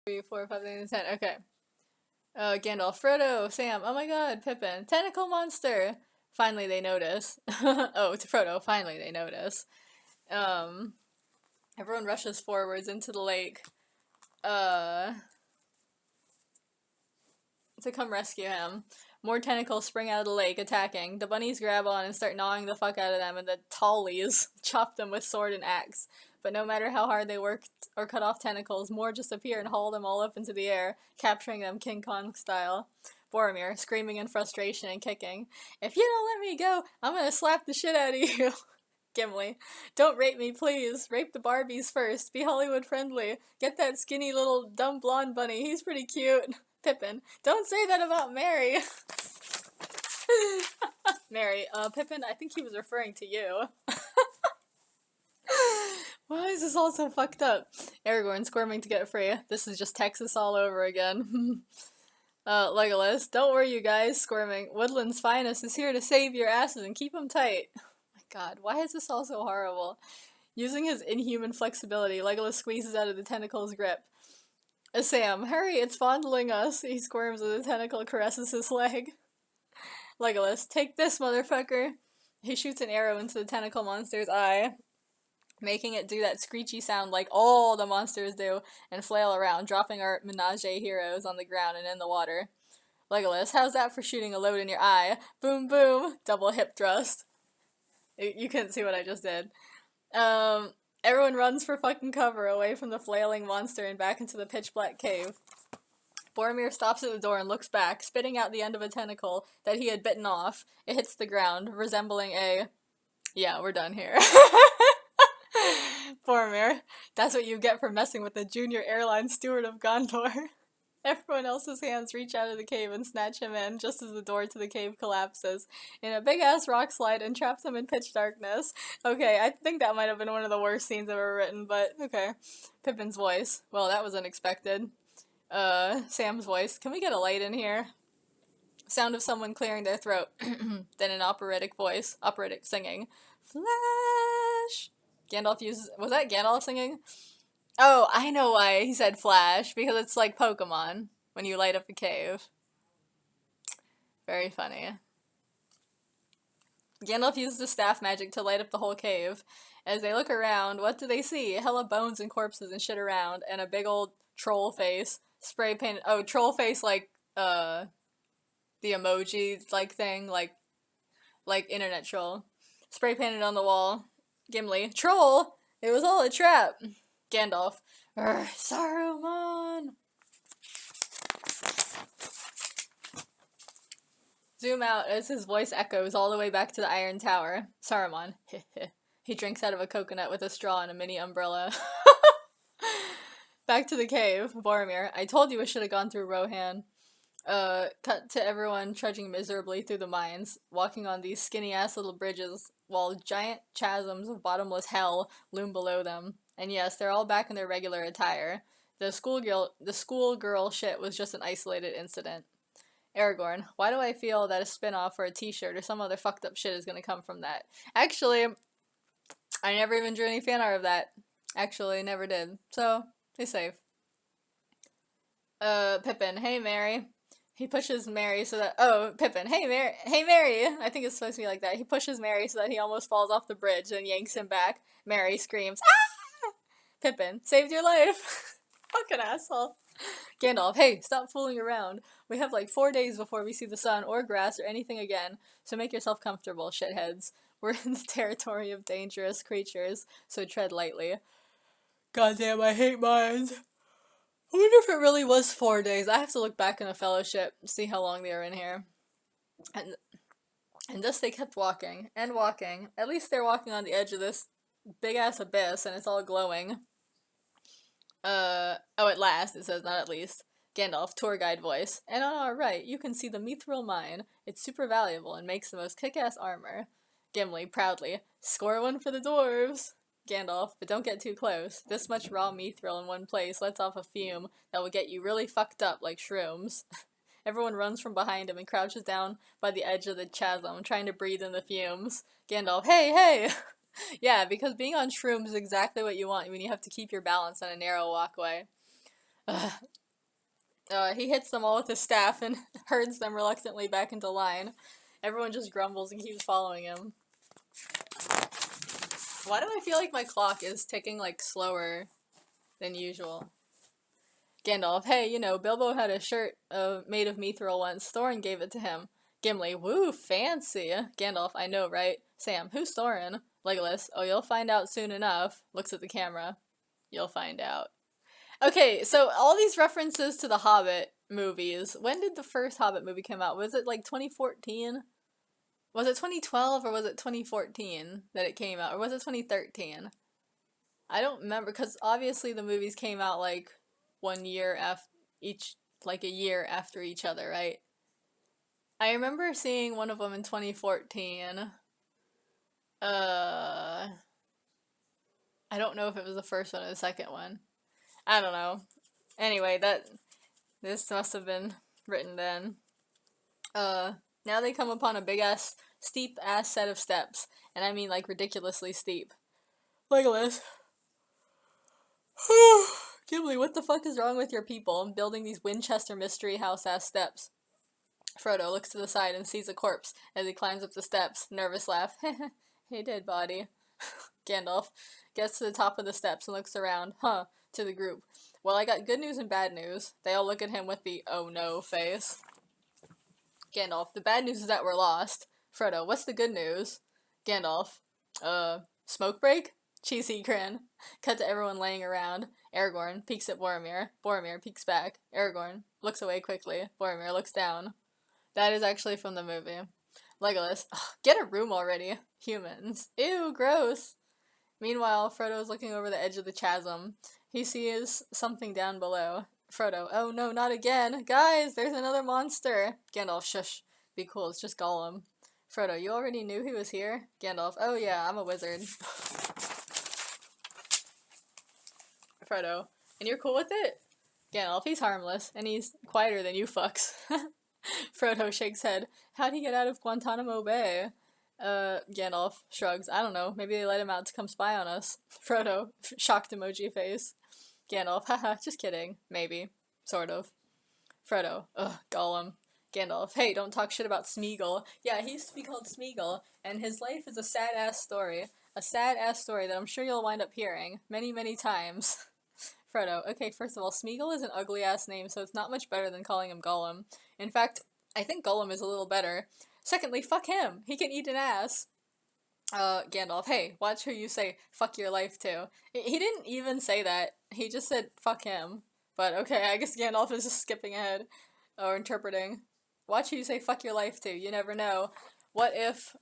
3, 4, 5, 6, 10. Okay. Gandalf, Frodo, Sam, oh my god, Pippin, tentacle monster! Finally they notice. Oh, to Frodo, finally they notice. Um, Everyone rushes forwards into the lake, uh, to come rescue him. More tentacles spring out of the lake, attacking. The bunnies grab on and start gnawing the fuck out of them, and the tallies chop them with sword and axe. But no matter how hard they work or cut off tentacles, more just appear and haul them all up into the air, capturing them King Kong style. Boromir, screaming in frustration and kicking. If you don't let me go, I'm gonna slap the shit out of you. Gimli, don't rape me, please. Rape the Barbies first. Be Hollywood friendly. Get that skinny little dumb blonde bunny. He's pretty cute. Pippin, don't say that about Mary. Mary, Pippin, I think he was referring to you. Why is this all so fucked up? Aragorn squirming to get free. This is just Texas all over again. Legolas, don't worry you guys, squirming. Woodland's finest is here to save your asses and keep them tight. Oh my god, why is this all so horrible? Using his inhuman flexibility, Legolas squeezes out of the tentacle's grip. Sam, hurry, it's fondling us. He squirms as the tentacle caresses his leg. Legolas, take this, motherfucker. He shoots an arrow into the tentacle monster's eye, making it do that screechy sound like all the monsters do, and flail around, dropping our menage heroes on the ground and in the water. Legolas, how's that for shooting a load in your eye? Boom boom, double hip thrust. You couldn't see what I just did. Everyone runs for fucking cover away from the flailing monster and back into the pitch black cave. Boromir stops at the door and looks back, spitting out the end of a tentacle that he had bitten off. It hits the ground, resembling a... Yeah, we're done here. Boromir, that's what you get for messing with the junior airline steward of Gondor. Everyone else's hands reach out of the cave and snatch him in just as the door to the cave collapses in a big-ass rock slide and traps him in pitch darkness. Okay, I think that might have been one of the worst scenes I've ever written, but okay. Pippin's voice. Well, that was unexpected. Sam's voice. Can we get a light in here? Sound of someone clearing their throat. Then an operatic voice. Operatic singing. Flash! Gandalf uses... Was that Gandalf singing? Oh, I know why he said flash. Because it's like Pokemon. When you light up a cave. Very funny. Gandalf uses the staff magic to light up the whole cave. As they look around, what do they see? Hella bones and corpses and shit around. And a big old troll face. Spray painted... Oh, troll face like, the emoji, like, thing. Like internet troll. Spray painted on the wall. Gimli, troll! It was all a trap. Gandalf, Saruman! Zoom out as his voice echoes all the way back to the Iron Tower. Saruman, he drinks out of a coconut with a straw and a mini umbrella. Back to the cave. Boromir, I told you I should have gone through Rohan. Cut to everyone trudging miserably through the mines, walking on these skinny-ass little bridges, while giant chasms of bottomless hell loom below them. And yes, they're all back in their regular attire. The schoolgirl shit was just an isolated incident. Aragorn, why do I feel that a spin-off or a t-shirt or some other fucked up shit is gonna come from that? Actually, I never even drew any fan art of that. Actually, never did. So, stay safe. Pippin, hey Mary. He pushes Mary so that... Oh, Pippin, hey Mary! Hey Mary! I think it's supposed to be like that. He pushes Mary so that he almost falls off the bridge and yanks him back. Mary screams, ah! Pippin, saved your life! Fucking asshole. Gandalf, hey, stop fooling around. We have like 4 days before we see the sun or grass or anything again, so make yourself comfortable, shitheads. We're in the territory of dangerous creatures, so tread lightly. Goddamn, I hate mines. I wonder if it really was 4 days. I have to look back in a fellowship, see how long they were in here. And thus they kept walking, and walking. At least they're walking on the edge of this big-ass abyss, and it's all glowing. Oh, at last, it says, not at least. Gandalf, tour guide voice. And on our right, you can see the Mithril Mine. It's super valuable and makes the most kick-ass armor. Gimli, proudly, score one for the dwarves. Gandalf, but don't get too close. This much raw mithril in one place lets off a fume that will get you really fucked up like shrooms. Everyone runs from behind him and crouches down by the edge of the chasm, trying to breathe in the fumes. Gandalf, hey, hey! Yeah, because being on shrooms is exactly what you want when you have to keep your balance on a narrow walkway. He hits them all with his staff and herds them reluctantly back into line. Everyone just grumbles and keeps following him. Why do I feel like my clock is ticking, like, slower than usual? Gandalf, hey, you know, Bilbo had a shirt made of mithril once. Thorin gave it to him. Gimli, woo, fancy. Gandalf, I know, right? Sam, who's Thorin? Legolas, oh, you'll find out soon enough. Looks at the camera. You'll find out. Okay, so all these references to the Hobbit movies. When did the first Hobbit movie come out? Was it like 2014? Was it 2012 or was it 2014 that it came out? Or was it 2013? I don't remember because obviously the movies came out like 1 year after each, like a year after each other, right? I remember seeing one of them in 2014. I don't know if it was the first one or the second one. I don't know. Anyway, this must have been written then. Now they come upon a big ass, steep ass set of steps, and I mean like ridiculously steep. Legolas. Gimli, what the fuck is wrong with your people? I'm building these Winchester Mystery House ass steps. Frodo looks to the side and sees a corpse as he climbs up the steps. Nervous laugh. Hey, dead body. Gandalf gets to the top of the steps and looks around. Huh, to the group. Well, I got good news and bad news. They all look at him with the oh no face. Gandalf, the bad news is that we're lost. Frodo, what's the good news? Gandalf, smoke break? Cheesy grin. Cut to everyone laying around. Aragorn peeks at Boromir. Boromir peeks back. Aragorn looks away quickly. Boromir looks down. That is actually from the movie. Legolas, get a room already. Humans. Ew, gross. Meanwhile, Frodo is looking over the edge of the chasm. He sees something down below. Frodo, oh no, not again. Guys, there's another monster. Gandalf, shush. Be cool, it's just Gollum. Frodo, you already knew he was here? Gandalf, oh yeah, I'm a wizard. Frodo, and you're cool with it? Gandalf, he's harmless, and he's quieter than you fucks. Frodo shakes head. How'd he get out of Guantanamo Bay? Gandalf shrugs. I don't know, maybe they let him out to come spy on us. Frodo, shocked emoji face. Gandalf, haha, just kidding. Maybe. Sort of. Frodo, ugh, Gollum. Gandalf, hey, don't talk shit about Smeagol. Yeah, he used to be called Smeagol, and his life is a sad-ass story. A sad-ass story that I'm sure you'll wind up hearing many, many times. Frodo, okay, first of all, Smeagol is an ugly-ass name, so it's not much better than calling him Gollum. In fact, I think Gollum is a little better. Secondly, fuck him. He can eat an ass. Gandalf, hey, watch who you say fuck your life to. He didn't even say that. He just said fuck him. But okay, I guess Gandalf is just skipping ahead. Or interpreting. Watch who you say fuck your life to. You never know. What if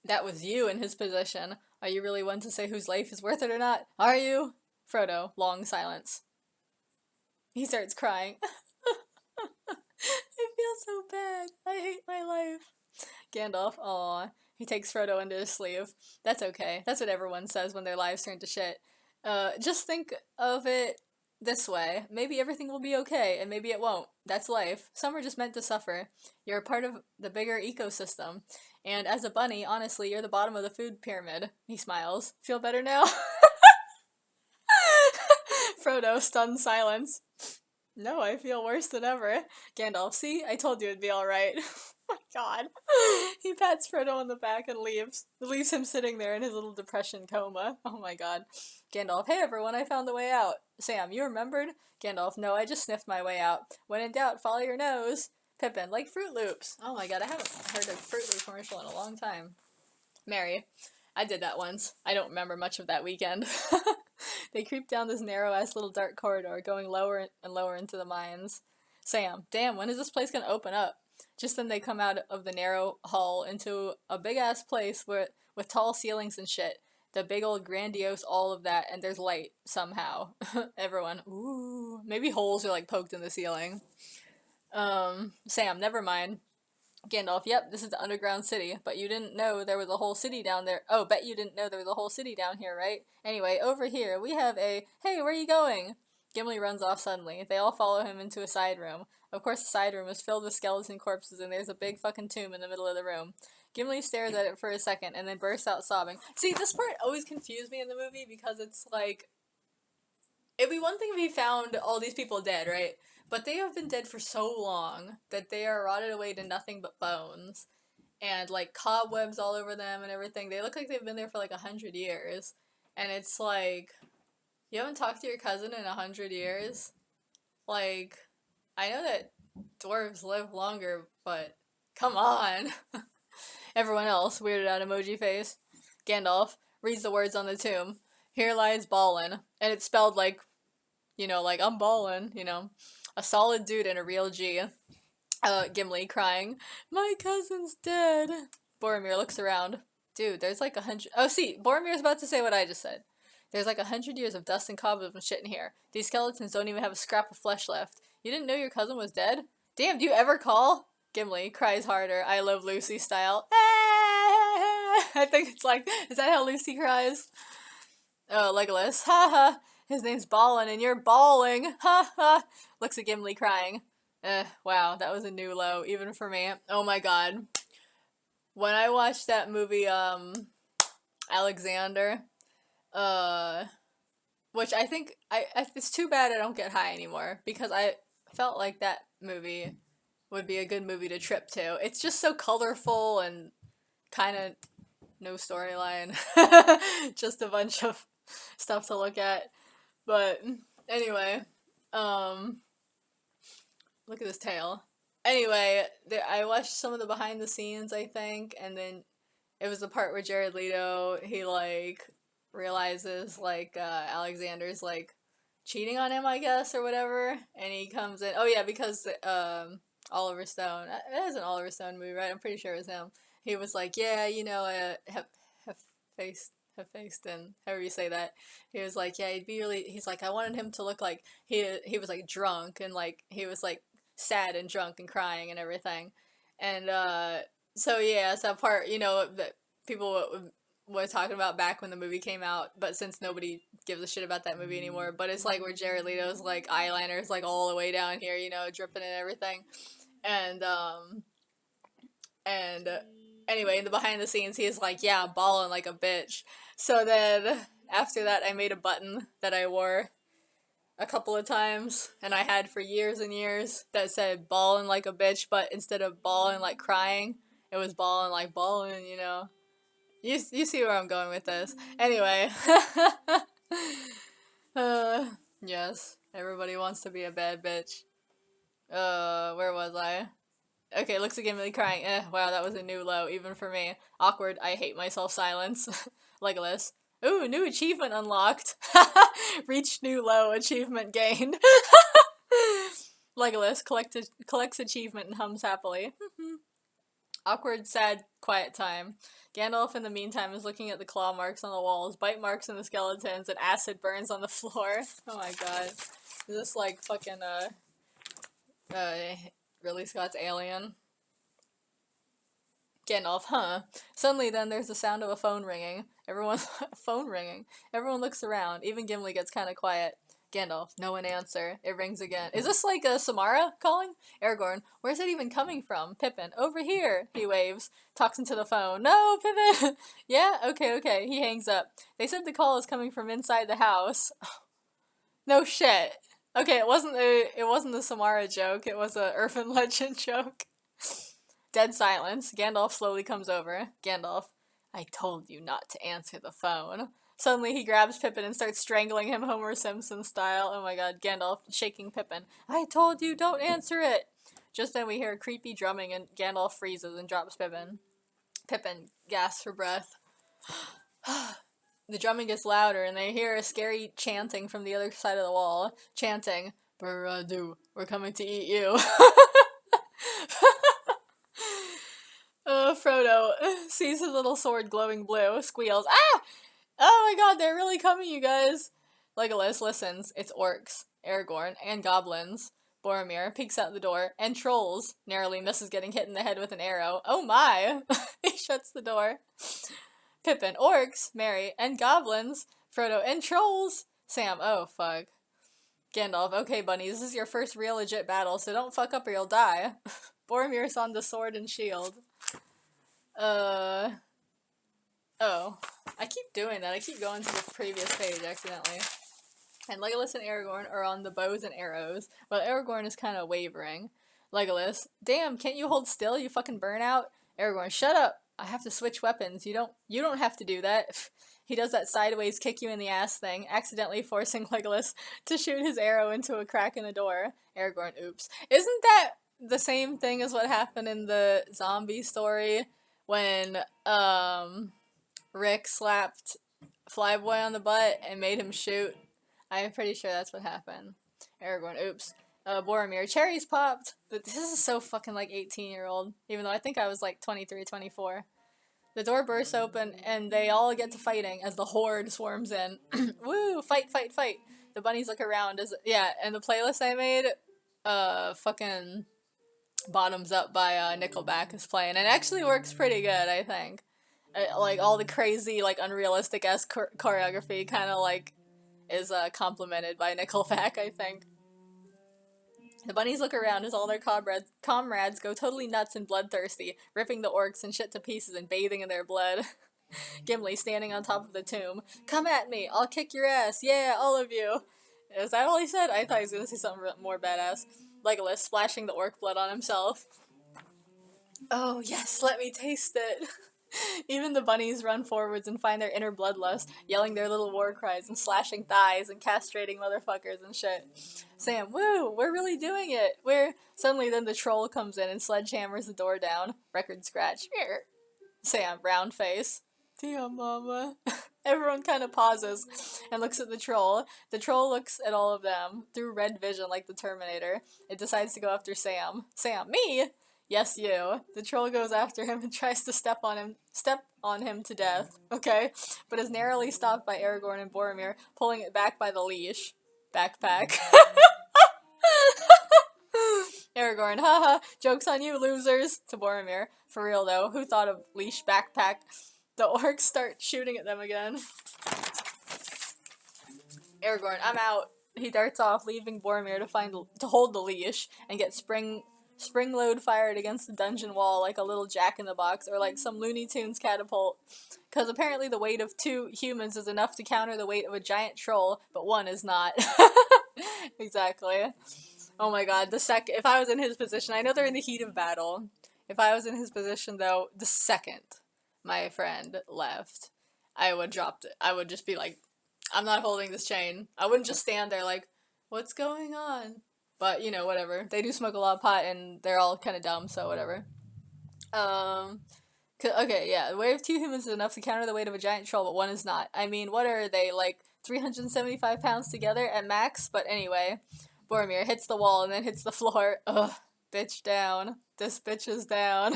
that was you in his position? Are you really one to say whose life is worth it or not? Are you? Frodo, long silence. He starts crying. I feel so bad. I hate my life. Gandalf, aw. He takes Frodo into his sleeve. That's okay. That's what everyone says when their lives turn to shit. Just think of it this way. Maybe everything will be okay, and maybe it won't. That's life. Some are just meant to suffer. You're a part of the bigger ecosystem. And as a bunny, honestly, you're the bottom of the food pyramid. He smiles. Feel better now? Frodo, stunned silence. No, I feel worse than ever. Gandalf, see? I told you it'd be alright. Oh my god. He pats Frodo on the back and leaves. Leaves him sitting there in his little depression coma. Oh my god. Gandalf, hey everyone, I found the way out. Sam, you remembered? Gandalf, no, I just sniffed my way out. When in doubt, follow your nose. Pippin, like Fruit Loops. Oh my god, I haven't heard a Fruit Loop commercial in a long time. Mary, I did that once. I don't remember much of that weekend. They creep down this narrow-ass little dark corridor, going lower and lower into the mines. Sam, damn, when is this place gonna open up? Just then they come out of the narrow hall into a big-ass place with tall ceilings and shit. The big old grandiose all of that, and there's light, somehow. Everyone, ooh. Maybe holes are, like, poked in the ceiling. Sam, never mind. Gandalf, yep, this is the underground city, but you didn't know there was a whole city down there. Oh, bet you didn't know there was a whole city down here, right? Anyway, over here, we have a, hey, where are you going? Gimli runs off suddenly. They all follow him into a side room. Of course, the side room is filled with skeleton corpses, and there's a big fucking tomb in the middle of the room. Gimli stares at it for a second, and then bursts out sobbing. See, this part always confused me in the movie, because it's like, it'd be one thing if he found all these people dead, right? But they have been dead for so long that they are rotted away to nothing but bones. And, like, cobwebs all over them and everything. They look like they've been there for, like, 100 years. And it's like, you haven't talked to your cousin in 100 years? Like, I know that dwarves live longer, but come on. Everyone else, weirded out emoji face. Gandalf reads the words on the tomb. Here lies Ballin. And it's spelled like, like, I'm ballin', A solid dude and a real G. Gimli crying, my cousin's dead. Boromir looks around. Dude, there's like 100. Oh, see, Boromir's about to say what I just said. There's like 100 years of dust and cobwebs and shit in here. These skeletons don't even have a scrap of flesh left. You didn't know your cousin was dead? Damn, do you ever call? Gimli cries harder, I Love Lucy style. I think it's like, is that how Lucy cries? Oh, Legolas, ha ha. His name's Ballin and you're bawling, ha ha. Looks at Gimli crying. Wow, that was a new low, even for me. Oh my god. When I watched that movie, Alexander, which I think, it's too bad I don't get high anymore, because I felt like that movie would be a good movie to trip to. It's just so colorful and kind of no storyline. Just a bunch of stuff to look at. But, anyway, look at this tail. Anyway, I watched some of the behind the scenes, I think, and then it was the part where Jared Leto, he, like, realizes, like, Alexander's, like, cheating on him, I guess, or whatever, and he comes in, oh yeah, because, Oliver Stone, it is an Oliver Stone movie, right? I'm pretty sure it was him. He was like, yeah, Hephaestus, and however you say that, he was like, yeah, he's like, I wanted him to look like, he was, like, drunk, and, like, he was, like, sad and drunk and crying and everything. And so yeah, it's that part, that people were talking about back when the movie came out, but since nobody gives a shit about that movie anymore, but it's like where Jared Leto's like eyeliner's like all the way down here, dripping and everything. And anyway, in the behind the scenes, he's like, yeah, ballin' like a bitch. So then after that, I made a button that I wore a couple of times, and I had for years and years, that said ballin' like a bitch, but instead of ballin' like crying, it was ballin' like ballin', You see where I'm going with this. Anyway. Yes, everybody wants to be a bad bitch. Where was I? Okay, looks at Gimli crying. Wow, that was a new low, even for me. Awkward, I hate myself silence. Legolas. Ooh, new achievement unlocked. Reach new low, achievement gained. Legolas collects achievement and hums happily. Awkward, sad, quiet time. Gandalf, in the meantime, is looking at the claw marks on the walls, bite marks on the skeletons, and acid burns on the floor. Oh my god. Is this like fucking, Ridley Scott's Alien? Gandalf, huh? Suddenly then there's the sound of a phone ringing. Everyone looks around. Even Gimli gets kind of quiet. Gandalf, no one answer. It rings again. Is this like a Samara calling? Aragorn, where's it even coming from? Pippin, over here, he waves. Talks into the phone. No, Pippin! Yeah? Okay. He hangs up. They said the call is coming from inside the house. No shit. Okay, it wasn't the Samara joke. It was a urban legend joke. Dead silence. Gandalf slowly comes over. Gandalf, I told you not to answer the phone. Suddenly he grabs Pippin and starts strangling him Homer Simpson style. Oh my god, Gandalf shaking Pippin. I told you, don't answer it! Just then we hear creepy drumming and Gandalf freezes and drops Pippin. Pippin gasps for breath. The drumming gets louder and they hear a scary chanting from the other side of the wall. Chanting, Baradu, we're coming to eat you. Frodo sees his little sword glowing blue, squeals, ah! Oh my god, they're really coming, you guys! Legolas listens. It's orcs, Aragorn, and goblins. Boromir peeks out the door, and trolls. Narrowly misses getting hit in the head with an arrow. Oh my! He shuts the door. Pippin, orcs, Merry, and goblins. Frodo, and trolls! Sam, oh fuck. Gandalf, okay bunny, this is your first real legit battle, so don't fuck up or you'll die. Boromir's on the sword and shield. Oh. I keep doing that. I keep going to the previous page accidentally. and Legolas and Aragorn are on the bows and arrows, but Aragorn is kind of wavering. Legolas, damn, can't you hold still, you fucking burnout? Aragorn, shut up! I have to switch weapons. You don't have to do that. He does that sideways kick you in the ass thing, accidentally forcing Legolas to shoot his arrow into a crack in the door. Aragorn, oops. Isn't that the same thing as what happened in the zombie story when, Rick slapped Flyboy on the butt and made him shoot? I'm pretty sure that's what happened. Aragorn, oops. Boromir, cherries popped! But this is so fucking like 18-year-old, even though I think I was like 23, 24. The door bursts open, and they all get to fighting as the horde swarms in. Woo! Fight, fight, fight! The bunnies look around as, yeah, and the playlist I made, fucking Bottoms Up by, Nickelback is playing, and it actually works pretty good, I think. Like, all the crazy, like, unrealistic-esque choreography kind of, like, is, complemented by Nickelback, I think. The bunnies look around as all their comrades go totally nuts and bloodthirsty, ripping the orcs and shit to pieces and bathing in their blood. Gimli standing on top of the tomb. Come at me, I'll kick your ass, yeah, all of you. Is that all he said? I thought he was gonna say something more badass. Legolas splashing the orc blood on himself. Oh yes, let me taste it. Even the bunnies run forwards and find their inner bloodlust, yelling their little war cries and slashing thighs and castrating motherfuckers and shit. Sam, woo, we're really doing it. Suddenly then the troll comes in and sledgehammers the door down. Record scratch. Sam, round face. Damn, mama. Everyone kind of pauses and looks at the troll. The troll looks at all of them through red vision like the Terminator. It decides to go after Sam. Sam, me? Yes, you. The troll goes after him and tries to step on him to death, okay? But is narrowly stopped by Aragorn and Boromir, pulling it back by the leash. Backpack. Aragorn, haha, joke's on you, losers, to Boromir. For real, though, who thought of leash backpack? The orcs start shooting at them again. Aragorn, I'm out. He darts off, leaving Boromir to hold the leash and get spring load fired against the dungeon wall like a little jack-in-the-box or like some Looney Tunes catapult. Because apparently the weight of 2 humans is enough to counter the weight of a giant troll, but 1 is not. Exactly. Oh my god, if I was in his position, I know they're in the heat of battle. If I was in his position, though, the second my friend left, I would drop it. I would just be like, I'm not holding this chain. I wouldn't just stand there like, what's going on? But, you know, whatever. They do smoke a lot of pot, and they're all kind of dumb, so whatever. Okay, yeah. The weight of 2 humans is enough to counter the weight of a giant troll, but 1 is not. I mean, what are they, like, 375 pounds together at max? But anyway, Boromir hits the wall and then hits the floor. Ugh, bitch down. This bitch is down.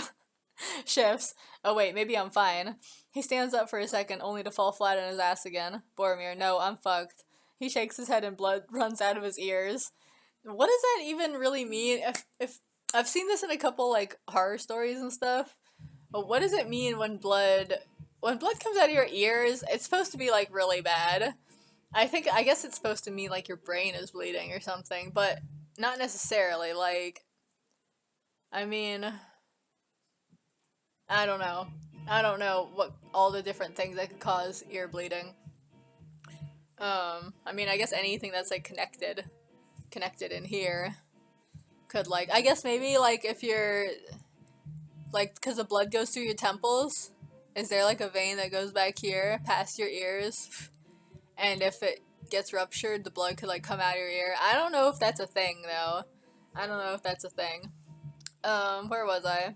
Shifts. Oh wait, maybe I'm fine. He stands up for a second, only to fall flat on his ass again. Boromir, no, I'm fucked. He shakes his head and blood runs out of his ears. What does that even really mean? If I've seen this in a couple like horror stories and stuff, but what does it mean when blood comes out of your ears? It's supposed to be like really bad. I guess it's supposed to mean like your brain is bleeding or something, but not necessarily. Like, I mean, I don't know. I don't know what all the different things that could cause ear bleeding. I mean, I guess anything that's like connected in here could like, I guess maybe like if you're like, because the blood goes through your temples, is there like a vein that goes back here past your ears, and if it gets ruptured the blood could like come out of your ear? I don't know if that's a thing though. I don't know if that's a thing. Where was I?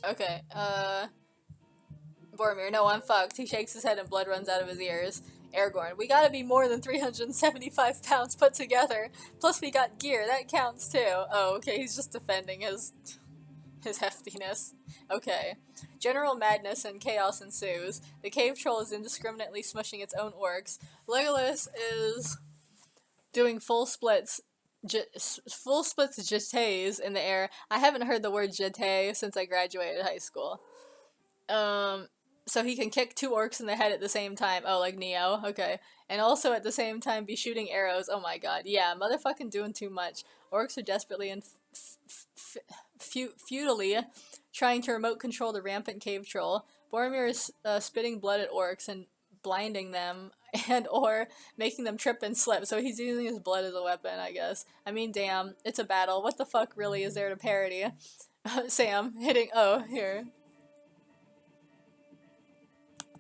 Okay, Boromir, no, I'm fucked. He shakes his head and blood runs out of his ears. Aragorn, we gotta be more than 375 pounds put together. Plus we got gear, that counts too. Oh, okay, he's just defending his heftiness. Okay. General madness and chaos ensues. The cave troll is indiscriminately smushing its own orcs. Legolas is doing full splits jetés in the air. I haven't heard the word jeté since I graduated high school. So he can kick 2 orcs in the head at the same time. Oh, like Neo? Okay. And also at the same time be shooting arrows. Oh my god. Yeah, motherfucking doing too much. Orcs are desperately and futilely trying to remote control the rampant cave troll. Boromir is spitting blood at orcs and blinding them and or making them trip and slip. So he's using his blood as a weapon, I guess. I mean, damn, it's a battle. What the fuck really is there to parody? Sam hitting. Oh, here.